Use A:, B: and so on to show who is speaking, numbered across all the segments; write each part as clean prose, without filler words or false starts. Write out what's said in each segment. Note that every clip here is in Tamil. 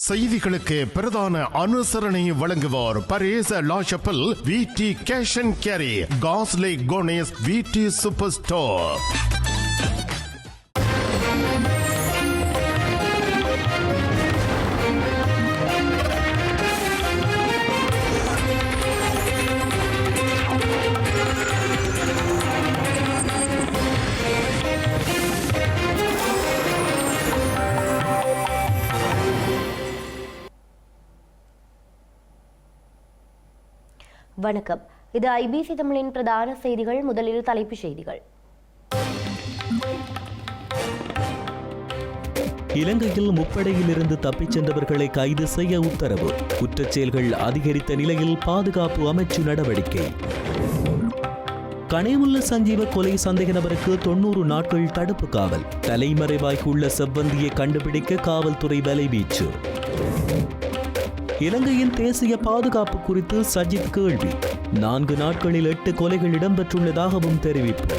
A: செய்திகளுக்கு பிரதான அனுசரணை வழங்குவோர் பரேச லாஷப்பல் விடி கேஷ் அண்ட் கேரி காஸ்லே கோனேஸ் விடி சூப்பர் ஸ்டோர்.
B: வணக்கம். இது ஐபிசி தமிழின் பிரதான செய்திகள். முதலில் தலைப்புச் செய்திகள்.
C: இலங்கையில் முப்படையிலிருந்து தப்பிச் சென்றவர்களை கைது செய்ய உத்தரவு. குற்றச்செயல்கள் அதிகரித்த நிலையில் பாதுகாப்பு அமைச்சு நடவடிக்கை. கனேமுல்ல சஞ்சீவ கொலை சந்தேக நபருக்கு 90 நாட்கள் தடுப்பு காவல். தலைமறைவாய்க்குள்ள செவ்வந்தியை கண்டுபிடிக்க காவல்துறை வலைவீச்சு. இலங்கையின் தேசிய பாதுகாப்பு குறித்து சஜித் கேள்வி. 4 நாட்களில் 8 கொலைகள் இடம்பெற்றுள்ளதாகவும் தெரிவிப்பு.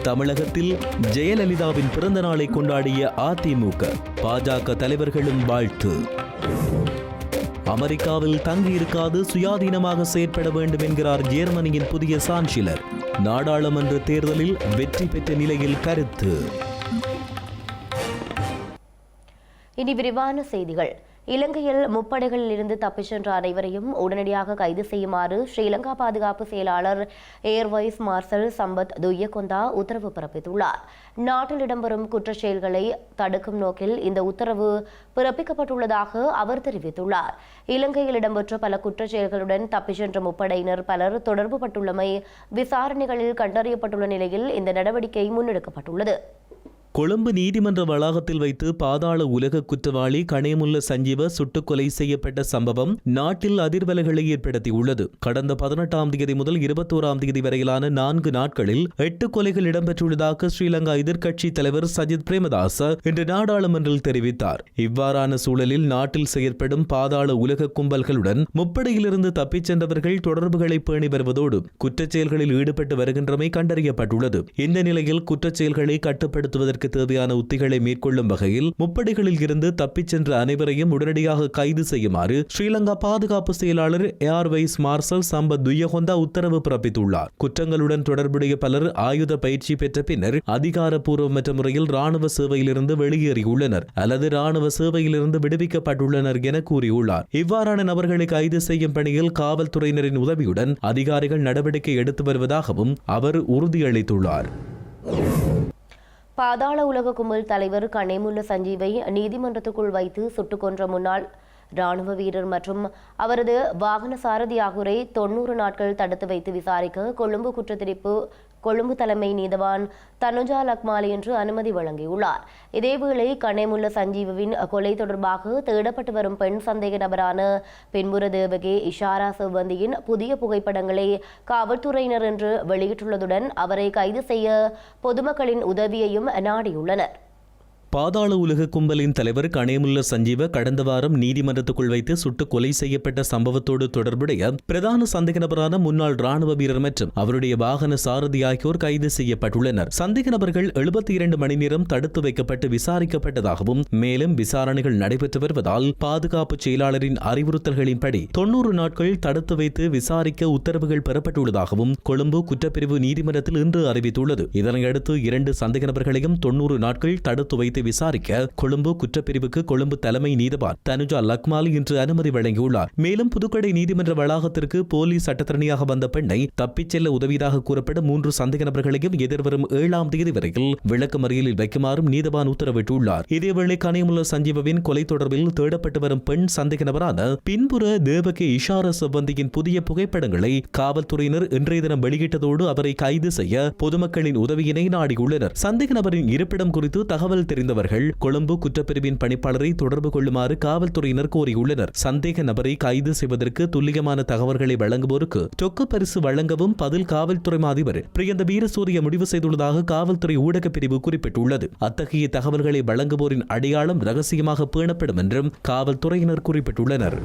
C: தமிழகத்தில் ஜெயலலிதாவின் பிறந்த நாளை கொண்டாடிய அதிமுக, பாஜக தலைவர்களும் வாழ்த்து. அமெரிக்காவில் தங்கியிருக்காது சுயாதீனமாக செயற்பட வேண்டும் என்கிறார் ஜெர்மனியின் புதிய சான்சிலர். நாடாளுமன்ற தேர்தலில் வெற்றி பெற்ற நிலையில் கருத்து.
B: இனி விரிவான செய்திகள். இலங்கையில் முப்படைகளில் இருந்து தப்பிச் சென்ற அனைவரையும் உடனடியாக கைது செய்யுமாறு ஸ்ரீலங்கா பாதுகாப்பு செயலாளர் air vice marshal Sampath Thuyyakontha உத்தரவு பிறப்பித்துள்ளார். நாட்டில் இடம்பெறும் குற்றச்செயல்களை தடுக்கும் நோக்கில் இந்த உத்தரவு பிறப்பிக்கப்பட்டுள்ளதாக அவர் தெரிவித்துள்ளார். இலங்கையில் இடம்பெற்ற பல குற்றச்செயல்களுடன் தப்பிச் சென்ற முப்படையினர் பலர் தொடர்பு பட்டுள்ளமை விசாரணைகளில் கண்டறியப்பட்டுள்ள நிலையில் இந்த நடவடிக்கை முன்னெடுக்கப்பட்டுள்ளது.
C: கொழும்பு நீதிமன்ற வளாகத்தில் வைத்து பாதாள உலக குற்றவாளி கனேமுல்ல சஞ்சீவ சுட்டுக் கொலை செய்யப்பட்ட சம்பவம் நாட்டில் அதிர்வலைகளை ஏற்படுத்தியுள்ளது. கடந்த 18ஆம் தேதி முதல் 21ஆம் தேதி வரையிலான 4 நாட்களில் 8 கொலைகள் இடம்பெற்றுள்ளதாக ஸ்ரீலங்கா எதிர்க்கட்சி தலைவர் சஜித் பிரேமதாச இன்று நாடாளுமன்றில் தெரிவித்தார். இவ்வாறான சூழலில் நாட்டில் செயற்படும் பாதாள உலக கும்பல்களுடன் முப்படையிலிருந்து தப்பிச் சென்றவர்கள் தொடர்புகளை பேணி வருவதோடு குற்றச்செயல்களில் ஈடுபட்டு வருகின்றமை கண்டறியப்பட்டுள்ளது. இந்த நிலையில் குற்றச்செயல்களை கட்டுப்படுத்துவதற்கு தேவையான உத்திகளை மேற்கொள்ளும் வகையில் முப்படைகளில் இருந்து தப்பிச் சென்ற அனைவரையும் உடனடியாக கைது செய்யுமாறு ஸ்ரீலங்கா பாதுகாப்பு செயலாளர் air vice marshal Sampath Thuyyakontha உத்தரவு பிறப்பித்துள்ளார். குற்றங்களுடன் தொடர்புடைய பலர் ஆயுத பயிற்சி பெற்ற பின்னர் அதிகாரப்பூர்வமற்ற முறையில் ராணுவ சேவையிலிருந்து வெளியேறியுள்ளனர் அல்லது ராணுவ சேவையிலிருந்து விடுவிக்கப்பட்டுள்ளனர் என கூறியுள்ளார். இவ்வாறான நபர்களை கைது செய்யும் பணியில் காவல்துறையினரின் உதவியுடன் அதிகாரிகள் நடவடிக்கை எடுத்து வருவதாகவும் அவர் உறுதியளித்துள்ளார்.
B: பாதாள உலக கும்பல் தலைவர் கனேமுல்ல சஞ்சீவை நீதிமன்றத்துக்குள் வைத்து சுட்டுக் கொன்ற முன்னாள் ராணுவ வீரர் மற்றும் அவரது வாகன சாரதி ஆகியோரை 90 நாட்கள் தடுத்து வைத்து விசாரிக்க கொழும்பு தலைமை நீதவான் தனுஜா லக்மாலி என்று அனுமதி வழங்கியுள்ளார். இதேவேளை கனேமுல்ல சஞ்சீவின் கொலை தொடர்பாக தேடப்பட்டு வரும் பெண் சந்தேக நபரான பின்புற தேவகே இஷாரா செவ்வந்தியின் புதிய புகைப்படங்களை காவல்துறையினர் என்று வெளியிட்டுள்ளதுடன் அவரை கைது செய்ய பொதுமக்களின் உதவியையும் நாடியுள்ளனர்.
C: பாதாள உலக கும்பலின் தலைவர் கனேமுல்ல சஞ்சீவ கடந்த வாரம் நீதிமன்றத்துக்குள் வைத்து சுட்டுக் கொலை செய்யப்பட்ட சம்பவத்தோடு தொடர்புடைய பிரதான சந்தேக நபரான முன்னாள் ராணுவ வீரர் மற்றும் அவருடைய வாகன சாரதி ஆகியோர் கைது செய்யப்பட்டுள்ளனர். சந்தேக நபர்கள் 72 மணி நேரம் தடுத்து வைக்கப்பட்டு விசாரிக்கப்பட்டதாகவும் மேலும் விசாரணைகள் நடைபெற்று வருவதால் பாதுகாப்பு செயலாளரின் அறிவுறுத்தல்களின்படி 90 நாட்கள் தடுத்து வைத்து விசாரிக்க உத்தரவுகள் பெறப்பட்டுள்ளதாகவும் கொழும்பு குற்றப்பிரிவு நீதிமன்றத்தில் இன்று அறிவித்துள்ளது. இதனையடுத்து 2 சந்தேக நபர்களையும் 90 நாட்கள் தடுத்து வைத்து விசாரிக்க கொழும்பு குற்றப்பிரிவுக்கு கொழும்பு தலைமை நீதவான் தனுஜா லக்மாலி இன்று அனுமதி வழங்கியுள்ளார். மேலும் புதுக்கடை நீதிமன்ற வளாகத்திற்கு போலீஸ் சட்டத்தரணியாக வந்த பெண்ணை தப்பிச் செல்ல உதவியதாக கூறப்படும் 3 சந்தேக நபர்களையும் எதிர்வரும் 7ஆம் தேதி வரையில் விளக்கமறியலில் வைக்குமாறும் நீதவான் உத்தரவிட்டுள்ளார். இதேவேளை கனேமுல்ல சஞ்சீவின் கொலை தொடர்பில் தேடப்பட்டு வரும் பெண் சந்தேக நபரான பின்புற தேவகே இஷாரா செவ்வந்தியின் புதிய புகைப்படங்களை காவல்துறையினர் இன்றைய தினம் வெளியிட்டதோடு அவரை கைது செய்ய பொதுமக்களின் உதவியினை நாடியுள்ளனர். சந்தேக நபரின் இருப்பிடம் குறித்து தகவல் தெரிந்தவர்கள் கொழும்பு குற்றப்பிரிவின் பணிப்பாளரை தொடர்பு கொள்ளுமாறு காவல்துறையினர் கோரியுள்ளனர். சந்தேக நபரை கைது செய்வதற்கு துல்லியமான தகவல்களை வழங்குவோருக்கு ரொக்க பரிசு வழங்கவும் பதில் காவல்துறை அதிபர் பிரியந்த வீரசூரிய முடிவு செய்துள்ளதாக காவல்துறை ஊடக பிரிவு குறிப்பிட்டுள்ளது. அத்தகைய தகவல்களை வழங்குவோரின் அடையாளம் ரகசியமாக பேணப்படும் என்றும் காவல்துறையினர் குறிப்பிட்டுள்ளனர்.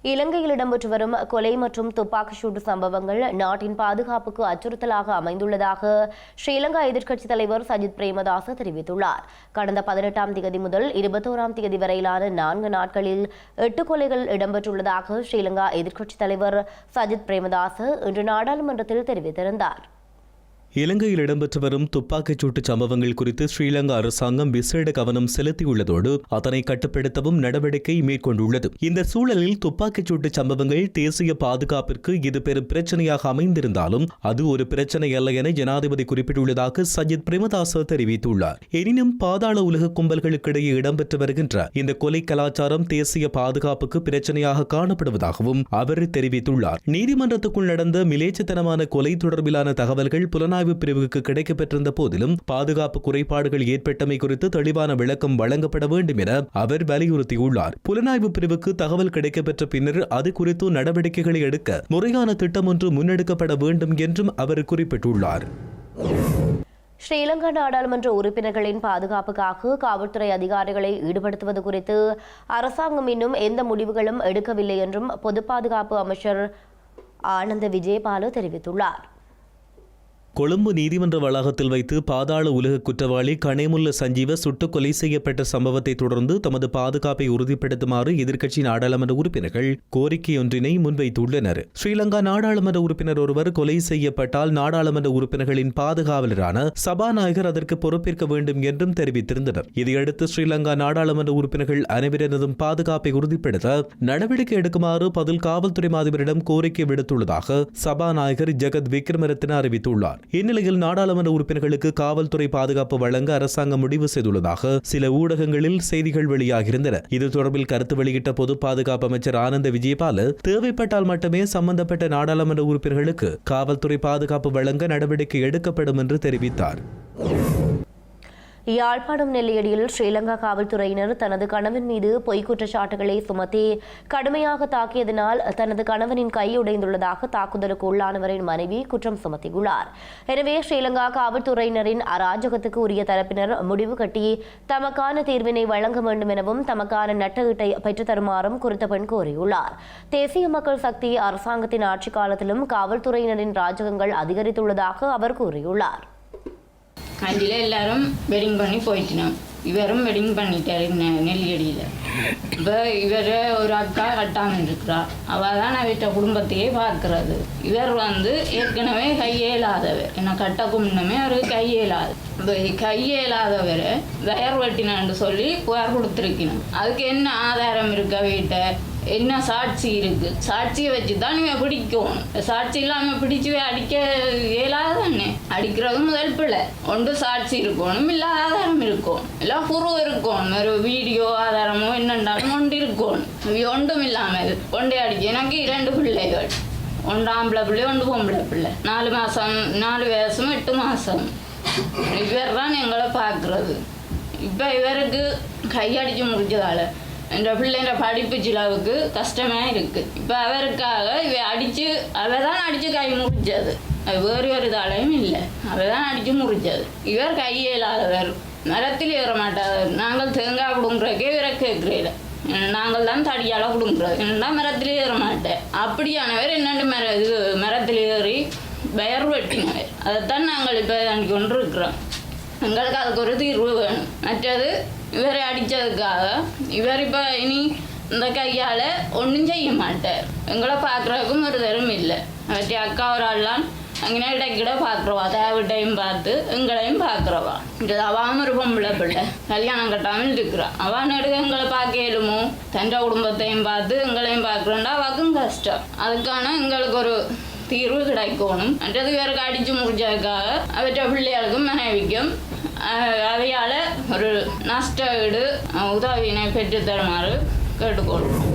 B: இலங்கையில் இடம்பெற்று வரும் கொலை மற்றும் துப்பாக்கிச் சூட்டு சம்பவங்கள் நாட்டின் பாதுகாப்புக்கு அச்சுறுத்தலாக அமைந்துள்ளதாக ஸ்ரீலங்கா எதிர்க்கட்சித் தலைவர் சஜித் பிரேமதாச தெரிவித்துள்ளார். கடந்த 18ஆம் தேதி முதல் 21ஆம் தேதி வரையிலான 4 நாட்களில் 8 கொலைகள் இடம்பெற்றுள்ளதாக ஸ்ரீலங்கா எதிர்க்கட்சித் தலைவர் சஜித் பிரேமதாச இன்று நாடாளுமன்றத்தில் தெரிவித்திருந்தார்.
C: இலங்கையில் இடம்பெற்று வரும் துப்பாக்கிச் சூட்டு சம்பவங்கள் குறித்து ஸ்ரீலங்கா அரசாங்கம் விசேட கவனம் செலுத்தியுள்ளதோடு அதனை கட்டுப்படுத்தவும் நடவடிக்கை மேற்கொண்டுள்ளது. இந்த சூழலில் துப்பாக்கிச் சூட்டு சம்பவங்கள் தேசிய பாதுகாப்பிற்கு இது பெரும் பிரச்சனையாக அமைந்திருந்தாலும் அது ஒரு பிரச்சனை அல்ல என ஜனாதிபதி குறிப்பிட்டுள்ளதாக சஜித் பிரேமதாச தெரிவித்துள்ளார். எனினும் பாதாள உலக கும்பல்களுக்கிடையே இடம்பெற்று வருகின்ற இந்த கொலை கலாச்சாரம் தேசிய பாதுகாப்புக்கு பிரச்சனையாக காணப்படுவதாகவும் அவர் தெரிவித்துள்ளார். நீதிமன்றத்துக்குள் நடந்த மிலேச்சத்தனமான கொலை தொடர்பிலான தகவல்கள் புலனாய்வு பிரிவுக்கு கிடைக்கப்பெற்றிருந்த போதிலும் பாதுகாப்பு குறைபாடுகள் ஏற்பட்டமை குறித்து தெளிவான விளக்கம் வழங்கப்பட வேண்டும் என அவர் வலியுறுத்தியுள்ளார். புலனாய்வு பிரிவுக்கு தகவல் கிடைக்கப்பெற்ற பின்னர் அது குறித்து நடவடிக்கைகளை எடுக்க முறையான திட்டம் ஒன்று முன்னெடுக்கப்பட வேண்டும் என்றும் அவர் குறிப்பிட்டுள்ளார்.
B: ஸ்ரீலங்கா நாடாளுமன்ற உறுப்பினர்களின் பாதுகாப்புக்காக காவல்துறை அதிகாரிகளை ஈடுபடுத்துவது குறித்து அரசாங்கம் இன்னும் எந்த முடிவுகளும் எடுக்கவில்லை என்றும் பொது பாதுகாப்பு அமைச்சர் ஆனந்த விஜயபால தெரிவித்துள்ளார்.
C: கொழும்பு நீதிமன்ற வளாகத்தில் வைத்து பாதாள உலக குற்றவாளி கணேமுல்ல சஞ்சீவ சுட்டுக் கொலை செய்யப்பட்ட சம்பவத்தை தொடர்ந்து தமது பாதுகாப்பை உறுதிப்படுத்துமாறு எதிர்க்கட்சி நாடாளுமன்ற உறுப்பினர்கள் கோரிக்கையொன்றினை முன்வைத்துள்ளனர். ஸ்ரீலங்கா நாடாளுமன்ற உறுப்பினர் ஒருவர் கொலை செய்யப்பட்டால் நாடாளுமன்ற உறுப்பினர்களின் பாதுகாவலரான சபாநாயகர் அதற்கு பொறுப்பேற்க வேண்டும் என்றும் தெரிவித்திருந்தனர். இதையடுத்து ஸ்ரீலங்கா நாடாளுமன்ற உறுப்பினர்கள் அனைவரினதும் பாதுகாப்பை உறுதிப்படுத்த நடவடிக்கை எடுக்குமாறு பதில் காவல்துறை மாதிபரிடம் கோரிக்கை விடுத்துள்ளதாக சபாநாயகர் ஜெகத் விக்ரமரத்ன அறிவித்துள்ளார். இந்நிலையில் நாடாளுமன்ற உறுப்பினர்களுக்கு காவல்துறை பாதுகாப்பு வழங்க அரசாங்கம் முடிவு செய்துள்ளதாக சில ஊடகங்களில் செய்திகள் வெளியாகியிருந்தன. இது தொடர்பில் கருத்து வெளியிட்ட பொது பாதுகாப்பு அமைச்சர் ஆனந்த விஜயபால தேவைப்பட்டால் மட்டுமே சம்பந்தப்பட்ட நாடாளுமன்ற உறுப்பினர்களுக்கு காவல்துறை பாதுகாப்பு வழங்க நடவடிக்கை எடுக்கப்படும் என்று தெரிவித்தார்.
B: யாழ்ப்பாணம் நெல்லியடியில் ஸ்ரீலங்கா காவல்துறையினர் தனது கணவன் மீது பொய்க் குற்றச்சாட்டுகளை சுமத்தி கடுமையாக தாக்கியதனால் தனது கணவனின் கை உடைந்துள்ளதாக தாக்குதலுக்கு உள்ளானவரின் மனைவி குற்றம் சுமத்தியுள்ளார். எனவே ஸ்ரீலங்கா காவல்துறையினரின் அராஜகத்துக்கு உரிய தரப்பினர் முடிவு கட்டி தமக்கான தீர்வினை வழங்க வேண்டும் எனவும் தமக்கான நட்டஈட்டை பெற்றுத்தருமாறும் குறித்த பெண் கோரியுள்ளார். தேசிய மக்கள் சக்தி அரசாங்கத்தின் ஆட்சிக் காலத்திலும் காவல்துறையினரின் ராஜகங்கள் அதிகரித்துள்ளதாக அவர் கூறியுள்ளார்.
D: அஞ்சில் எல்லாரும் வெட்டிங் பண்ணி போயிட்டோம். இவரும் வெட்டிங் பண்ணிட்டாரு நெல்லியடியில். இப்போ இவர் ஒரு அக்கா கட்டாமல் இருக்கிறா. அவள் தான் அவற்ற குடும்பத்தையே பார்க்கறது. இவர் ஏற்கனவே கையேலாதவர். ஏன்னா கட்டக்கு முன்னமே அவருக்கு கையேலாது. இப்போ கையேலாதவர் வயர் வெட்டினான்னு சொல்லி புகார் கொடுத்துருக்கணும். அதுக்கு என்ன ஆதாரம் இருக்கா? வீட்டை என்ன சாட்சி இருக்கு? சாட்சியை வச்சு தான் இவன் பிடிக்கணும். சாட்சி இல்லாமல் பிடிச்சி அடிக்க இயலாதானே. அடிக்கிறது முதல் பிள்ளை. ஒன்று சாட்சி இருக்கணும், இல்லை ஆதாரம் இருக்கணும், இல்லை புருவம் இருக்கணும். ஒரு வீடியோ ஆதாரமோ என்னென்றாலும் ஒன்று இருக்கணும். ஒன்றும் இல்லாமல் கொண்டே அடிக்க. எனக்கு 2 பிள்ளைகள். ஒன்று ஆம்பளை பிள்ளை, ஒன்று பொம்பளை பிள்ளை. 4 மாதம், 4 வயசும் 8 மாதம். இவர் தான் எங்களை பார்க்குறது. இப்போ இவருக்கு கையடிச்சு முடிச்சதால என்ற பிள்ளைன்ற படிப்பு சிலவுக்கு கஷ்டமாக இருக்குது. இப்போ அவருக்காக அவர் தான் அடித்து கை முடிச்சது. அது வேறு ஒரு தாளையும் இல்லை. அவர் தான் அடித்து முடிச்சது. இவர் கையில்லாதவர், மரத்தில் ஏற மாட்டார். நாங்கள் தேங்காய் கொடுங்குறக்கே இவரை கேட்குறீல. நாங்கள் தான் தடியால் கொடுங்குறது. என்னென்னா மரத்தில் ஏற மாட்டேன். அப்படியானவர் என்னென்று மரத்தில் ஏறி வயர் வெட்டினவர். அதைத்தான் நாங்கள் இப்போ கொண்டு இருக்கிறோம். எங்களுக்கு அதுக்கு ஒரு தீர்வு வேணும். மற்றது இவரை அடித்ததுக்காக இவர் இப்போ இனி இந்த கையால் ஒன்றும் செய்ய மாட்டார். எங்களை பார்க்குறதுக்கும் ஒரு தரம் இல்லை. அவற்றை அக்கா ஒரு ஆள்லாம் அங்கே இடைக்கிட பார்க்குறவா. தேவட்டையும் பார்த்து எங்களையும் பார்க்குறவா. இது அவாம ஒரு பொம்பளை பிள்ளை கல்யாணம் கட்டாமல் இருக்கிறா. அவன் நடுக்க எங்களை பார்க்க இயலுமோ? தன் குடும்பத்தையும் பார்த்து எங்களையும் பார்க்குறோண்டா அவக்கும் கஷ்டம். அதுக்கான எங்களுக்கு ஒரு தீர்வு கிடைக்கணும். மற்றது இவருக்கு அடித்து முடிச்சதுக்காக அவற்றை பிள்ளைகளுக்கும் மனைவிக்கும் அவையால் ஒரு நஷ்ட ஈடு உதவியினை பெற்றுத்தருமாறு கேட்டுக்கொள்கிறோம்.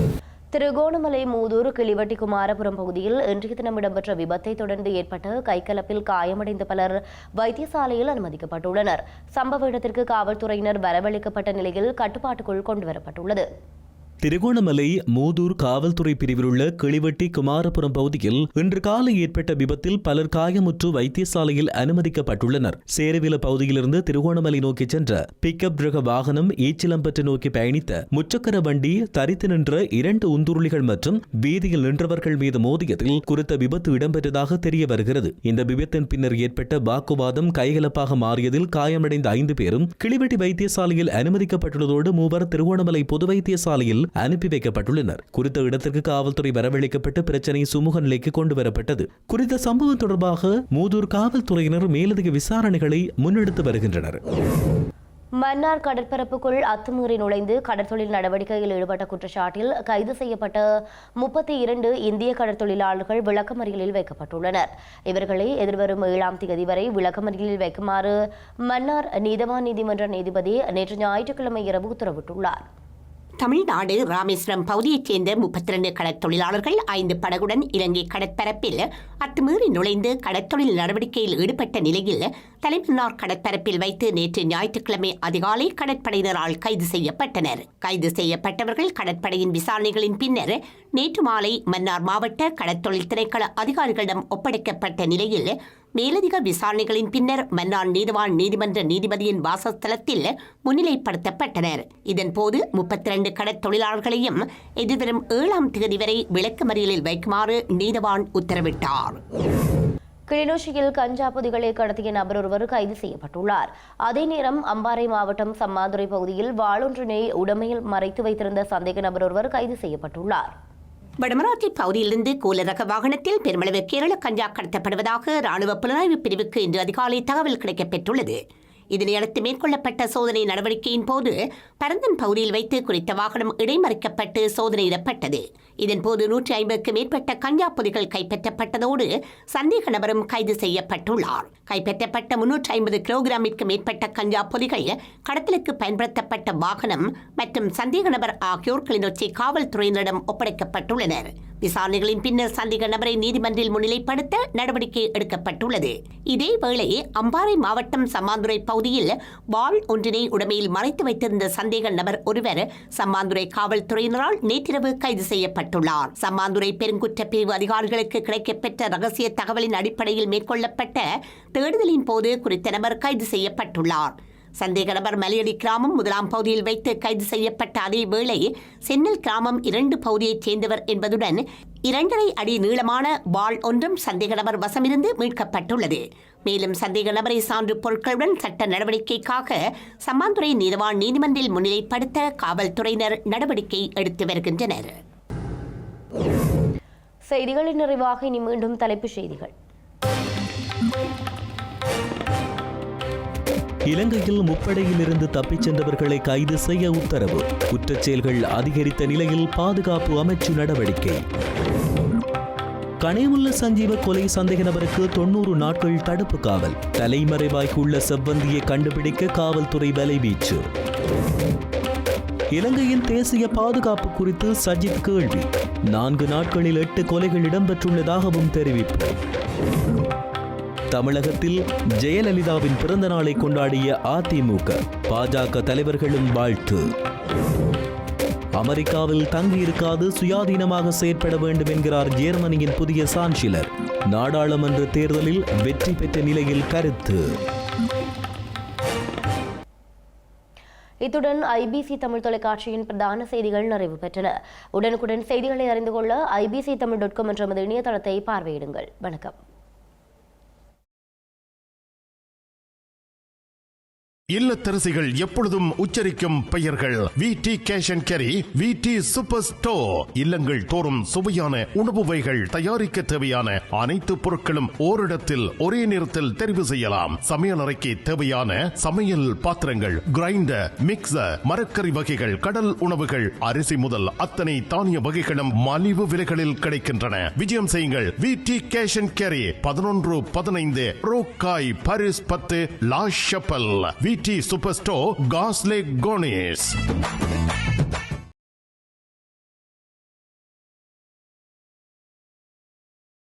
B: திருகோணமலை மூதூர் கிளிவட்டி குமாரபுரம் பகுதியில் இன்றைய தினம் இடம்பெற்ற விபத்தை தொடர்ந்து ஏற்பட்ட கைகலப்பில் காயமடைந்த பலர் வைத்தியசாலையில் அனுமதிக்கப்பட்டுள்ளனர். சம்பவ இடத்திற்கு காவல்துறையினர் வரவழைக்கப்பட்ட நிலையில் கட்டுப்பாட்டுக்குள் கொண்டுவரப்பட்டுள்ளது.
C: திருகோணமலை மூதூர் காவல்துறை பிரிவில் உள்ள கிளிவட்டி குமாரபுரம் பகுதியில் இன்று காலை ஏற்பட்ட விபத்தில் பலர் காயமுற்று வைத்தியசாலையில் அனுமதிக்கப்பட்டுள்ளனர். சேரவில பகுதியிலிருந்து திருகோணமலை நோக்கி சென்ற பிக்கப் ரக வாகனம் ஈச்சிலம்பட்டு நோக்கி பயணித்த முச்சக்கர வண்டி தரித்து நின்ற 2 உந்துருளிகள் மற்றும் வீதியில் நின்றவர்கள் மீது மோதியதில் குறித்த விபத்து இடம்பெற்றதாக தெரிய வருகிறது. இந்த விபத்தின் பின்னர் ஏற்பட்ட வாக்குவாதம் கைகலப்பாக மாறியதில் காயமடைந்த 5 பேரும் கிளிவட்டி வைத்தியசாலையில் அனுமதிக்கப்பட்டுள்ளதோடு 3 திருகோணமலை பொது வைத்தியசாலையில் அனுப்பி வைக்கப்பட்டுள்ளனர். குறித்த இடத்திற்கு காவல்துறை வரவழைக்கப்பட்டு பிரச்சனை சுமூக நிலைக்கு கொண்டு வரப்பட்டது. குறித்த சம்பவம் தொடர்பாக மூதூர் காவல்துறையினர் மேலதிக விசாரணைகளை முன்னெடுத்து வருகின்றனர்.
B: மன்னார் கடற்பரப்புக்குள் அத்துமீறி நுழைந்து கடற்தொழில் நடவடிக்கையில் ஈடுபட்ட குற்றச்சாட்டில் கைது செய்யப்பட்ட 32 இந்திய கடற்தொழிலாளர்கள் விளக்கமறியலில் வைக்கப்பட்டுள்ளனர். இவர்களை எதிர்வரும் 7ஆம் தேதி வரை விளக்கமறியலில் வைக்குமாறு மன்னார் நீதவான் நீதிமன்ற நீதிபதி நேற்று ஞாயிற்றுக்கிழமை இரவு உத்தரவிட்டுள்ளார்.
E: தமிழ்நாடு ராமேஸ்வரம் பகுதியைச் சேர்ந்த 32 கடற்தொழிலாளர்கள் 5 படகுடன் இலங்கை கடற்பரப்பில் அத்துமீறி நுழைந்து கடற்தொழில் நடவடிக்கையில் ஈடுபட்ட நிலையில் தலைமன்னார் கடற்பரப்பில் வைத்து நேற்று ஞாயிற்றுக்கிழமை அதிகாலை கடற்படையினரால் கைது செய்யப்பட்டனர். கைது செய்யப்பட்டவர்கள் கடற்படையின் விசாரணைகளின் பின்னர் நேற்று மாலை மன்னார் மாவட்ட கடற்தொழில் திணைக்கள அதிகாரிகளிடம் ஒப்படைக்கப்பட்ட நிலையில் மேலதிக விசாரணைகளின் பின்னர் மன்னார் நீதவான் நீதிமன்ற நீதிபதியின் வாசஸ்தலத்தில் முன்னிலைப்படுத்தப்பட்டனர். இதன்போது 32 கடற்தொழிலாளர்களையும் எதிர்வரும் 7ஆம் தேதி வரை விளக்கமறியலில் வைக்குமாறு நீதவான் உத்தரவிட்டார்.
B: கிளிநொச்சியில் கஞ்சா பொதிகளை கடத்திய நபர் ஒருவர் கைது செய்யப்பட்டுள்ளார். அதே நேரம் அம்பாறை மாவட்டம் சம்மாதுரை பகுதியில் வாளொன்றினை உடமையில் மறைத்து வைத்திருந்த சந்தேக நபர் ஒருவர் கைது செய்யப்பட்டுள்ளார்.
E: வடமராட்சி பகுதியிலிருந்து கூலரக வாகனத்தில் பெருமளவு கேரள கஞ்சா கடத்தப்படுவதாக ராணுவ புலனாய்வு பிரிவுக்கு இன்று அதிகாலை தகவல் கிடைக்கப்பெற்றுள்ளது. இதனையடுத்து மேற்கொள்ளப்பட்ட சோதனை நடவடிக்கையின் போது பரந்தன் பகுதியில் வைத்து குறித்த வாகனம் இடைமறிக்கப்பட்டு சோதனையிடப்பட்டது. இதன்போது 150க்கும் மேற்பட்ட கஞ்சா பொதிகள் கைப்பற்றப்பட்டதோடு சந்தேக நபரும் கைது செய்யப்பட்டுள்ளார். கைப்பற்றப்பட்ட 350 கிலோகிராமிற்கு மேற்பட்ட கஞ்சா பொதிகள், கடத்தலுக்கு பயன்படுத்தப்பட்ட வாகனம் மற்றும் சந்தேக நபர் ஆகியோர் கிளிநொச்சி காவல்துறையினரிடம் ஒப்படைக்கப்பட்டுள்ளனர். விசாரணைகளின் பின்னர் சந்தேக நபரை நீதிமன்றில் முன்னிலைப்படுத்த நடவடிக்கை எடுக்கப்பட்டுள்ளது. இதேவேளை அம்பாறை மாவட்டம் சம்மாந்துறை பகுதியில் வாள் ஒன்றினை உடமையில் மறைத்து வைத்திருந்த சந்தேக நபர் ஒருவர் சம்மாந்துறை காவல்துறையினரால் நேற்றிரவு கைது செய்யப்பட்டுள்ளார். சம்மாந்துறை பெருங்குற்ற பிரிவு அதிகாரிகளுக்கு கிடைக்கப்பெற்ற ரகசிய தகவலின் அடிப்படையில் மேற்கொள்ளப்பட்ட தேடுதலின் போது குறித்த நபர் கைது செய்யப்பட்டுள்ளார். சந்தேக நபர் மலையடி கிராமம் 1ஆம் பகுதியில் வைத்து கைது செய்யப்பட்ட அதே வேளை சென்னல் கிராமம் 2 பகுதியைச் சேர்ந்தவர் என்பதுடன் 2.5 அடி நீளமான வாள் ஒன்றும் சந்தேக நபர் வசமிருந்து மீட்கப்பட்டுள்ளது. மேலும் சந்தேக நபரை சான்று பொருட்களுடன் சட்ட நடவடிக்கைக்காக சம்மாந்துறை நீதவான் நீதிமன்றில் முன்னிலைப்படுத்த காவல்துறையினர் நடவடிக்கை எடுத்து வருகின்றனர்.
B: செய்திகளின் நிறைவாக இனி மீண்டும் தலைப்புச் செய்திகள்.
C: இலங்கையில் முப்படையிலிருந்து தப்பிச் சென்றவர்களை கைது செய்ய உத்தரவு. குற்றச்செயல்கள் அதிகரித்த நிலையில் பாதுகாப்பு அமைச்சு நடவடிக்கை. கனேமுல்ல சஞ்சீவ கொலை சந்தேக நபருக்கு 90 நாட்கள் தடுப்பு காவல். தலைமறைவாய்க்குள்ள செவ்வந்தியை கண்டுபிடிக்க காவல்துறை வலைவீச்சு. இலங்கையின் தேசிய பாதுகாப்பு குறித்து சஜித் கேள்வி. 4 நாட்களில் 8 கொலைகள் இடம்பெற்றுள்ளதாகவும் தெரிவிப்பு. தமிழகத்தில் ஜெயலலிதாவின் பிறந்த நாளை கொண்டாடிய அதிமுக, பாஜக தலைவர்களும் வாழ்த்து. அமெரிக்காவில் தங்கியிருக்காது சுயாதீனமாக செயற்பட வேண்டும் என்கிறார் ஜெர்மனியின் புதிய சான்சிலர். நாடாளுமன்ற தேர்தலில் வெற்றி பெற்ற நிலையில் கருத்து.
B: இத்துடன் ஐபிசி தமிழ் தொலைக்காட்சியின் பிரதான செய்திகள் நிறைவு பெற்றன. உடனுக்குடன் செய்திகளை அறிந்து கொள்ள ibctamil.com என்ற நமது இணையதளத்தை பார்வையிடுங்கள். வணக்கம்.
A: இல்லத்தரசிகள் எப்பொழுதும் உச்சரிக்கும் பெயர்கள் விடி கேஷ் அண்ட் கேரி, விடி சூப்பர் ஸ்டோர். இல்லங்கள் தோறும் சுவையான உணவு வகைகள் தயாரிக்க தேவையான அனைத்து பொருட்களும் ஓரிடத்தில் ஒரே நேரத்தில் தெரிவு செய்யலாம். சமையல் அறைக்கு தேவையான சமையல் பாத்திரங்கள், கிரைண்டர், மிக்சர், மரக்கறி வகைகள், கடல் உணவுகள், அரிசி முதல் அத்தனை தானிய வகைகளும் மலிவு விலைகளில் கிடைக்கின்றன. விஜயம் செய்யுங்கள். விடி கேஷ் அண்ட் கேரி, 11-15 ரோக்காய், Paris 10, La Chapelle. VD super store, காஸ்லே cornice.